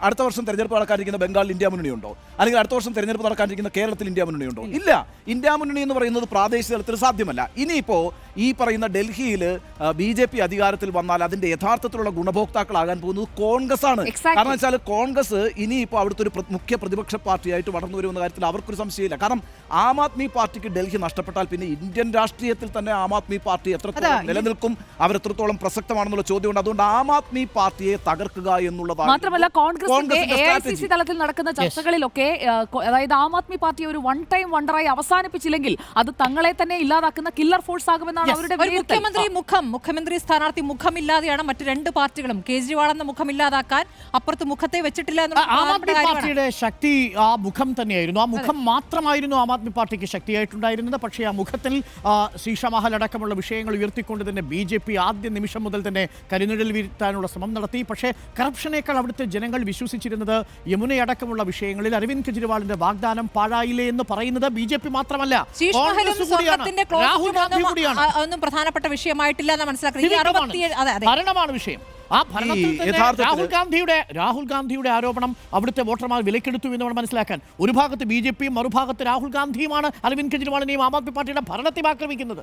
അടുത്ത വർഷം തെരഞ്ഞെടുപ്പ് നടക്കാനിരിക്കുന്ന ബംഗാളിൽ ഇന്ത്യ മുന്നണിയുണ്ടോ? അല്ലെങ്കിൽ അടുത്ത വർഷം തെരഞ്ഞെടുപ്പ് നടക്കാനിരിക്കുന്ന കേരളത്തിൽ ഇന്ത്യ മുന്നണിയുണ്ടോ? ഇല്ല. ഇന്ത്യ മുന്നണി എന്ന് പറയുന്നത് പ്രാദേശിക തലത്തിൽ സാധ്യമല്ല. ഇനിയിപ്പോൾ ഈ പറയുന്ന ഡൽഹിയിൽ BJP അധികാരത്തിൽ വന്നാൽ അതിന്റെ യഥാർത്ഥത്തിലുള്ള ഗുണഭോക്താക്കളാകാൻ പോകുന്നത് കോൺഗ്രസ് ആണ്. കാരണം വെച്ചാൽ കോൺഗ്രസ് ഇനിയിപ്പോൾ അവിടുത്തെ ഒരു മുഖ്യ പ്രതിപക്ഷ പാർട്ടിയായിട്ട് വളർന്നു വരുന്ന കാര്യത്തിൽ അവർക്കൊരു സംശയമില്ല. കാരണം ആം ആദ്മി പാർട്ടിക്ക് ഡൽഹി നഷ്ടപ്പെട്ടാൽ പിന്നെ ഇന്ത്യൻ രാഷ്ട്രീയത്തിൽ തന്നെ ആം ആദ്മി പാർട്ടി എത്രത്തോളം നിലനിൽക്കും, അവരെത്രത്തോളം പ്രസക്തമാണെന്നുള്ള ചോദ്യമുണ്ട്. അതുകൊണ്ട് ആം ആദ്മി പാർട്ടിയെ തകർക്കുക എന്നുള്ളതാണ്. മാത്രമല്ല കോൺഗ്രസിന്റെ AICC തലത്തിൽ നടക്കുന്ന ചർച്ചകളിലൊക്കെ അതായത് ആം ആദ്മി പാർട്ടിയെ ഒരു വൺ ടൈം വണ്ടറായി അവസാനിപ്പിച്ചില്ലെങ്കിൽ അത് തങ്ങളെ തന്നെ ഇല്ലാതാക്കുന്ന കില്ലർ ഫോഴ്സ് ആകുമെന്നാണ് അവരുടെ മുഖ്യമന്ത്രി സ്ഥാനാർത്ഥി മുഖമില്ലാതെയാണ് മറ്റു രണ്ട് പാർട്ടികളും കേജ്രിവാൾ എന്ന മുഖം ഇല്ലാതാക്കാൻ അപ്പുറത്ത് മുഖത്തെ വെച്ചിട്ടില്ല. ആം ആദ്മി പാർട്ടിയുടെ ശക്തി ആ മുഖം തന്നെയായിരുന്നു. ആ മുഖം മാത്രമായിരുന്നു ആം ആദ്മി പാർട്ടിക്ക് ശക്തിയായിട്ടുണ്ടായിരുന്നത്. പക്ഷേ ആ മുഖത്തിൽ ശീഷമഹൽ അടക്കമുള്ള വിഷയങ്ങൾ ഉയർത്തിക്കൊണ്ട് തന്നെ BJP ആദ്യ നിമിഷം മുതൽ തന്നെ കരിനിഴൽ വീഴ്ത്താനുള്ള ശ്രമം നടത്തി. പക്ഷേ കറപ്ഷനേക്കാൾ അവിടുത്തെ ജനങ്ങൾ വിശ്വസിച്ചിരുന്നത് യമുനയടക്കമുള്ള വിഷയങ്ങളിൽ അരവിന്ദ് കെജ്രിവാളിന്റെ വാഗ്ദാനം പാഴായില്ലേ എന്ന് പറയുന്നത് BJP മാത്രമല്ല, രാഹുൽ ഗാന്ധി കൂടിയാണ്. ഒന്നും പ്രധാനപ്പെട്ട വിഷയമായിട്ടില്ല എന്ന് മനസ്സിലാക്കുന്നത് ഭരണമാണ് വിഷയം. ആ ഭരണത്തിൽ രാഹുൽ ഗാന്ധിയുടെ ആരോപണം അവിടുത്തെ വോട്ടർമാർ വിലക്കെടുത്തു എന്ന് വേണം മനസ്സിലാക്കാൻ. ഒരു ഭാഗത്ത് BJPയും മറുഭാഗത്ത് രാഹുൽ ഗാന്ധിയുമാണ് അരവിന്ദ് കെജ്രിവാളിനെയും ആം ആദ്മി പാർട്ടിയുടെ ഭരണത്തെ ആക്രമിക്കുന്നത്.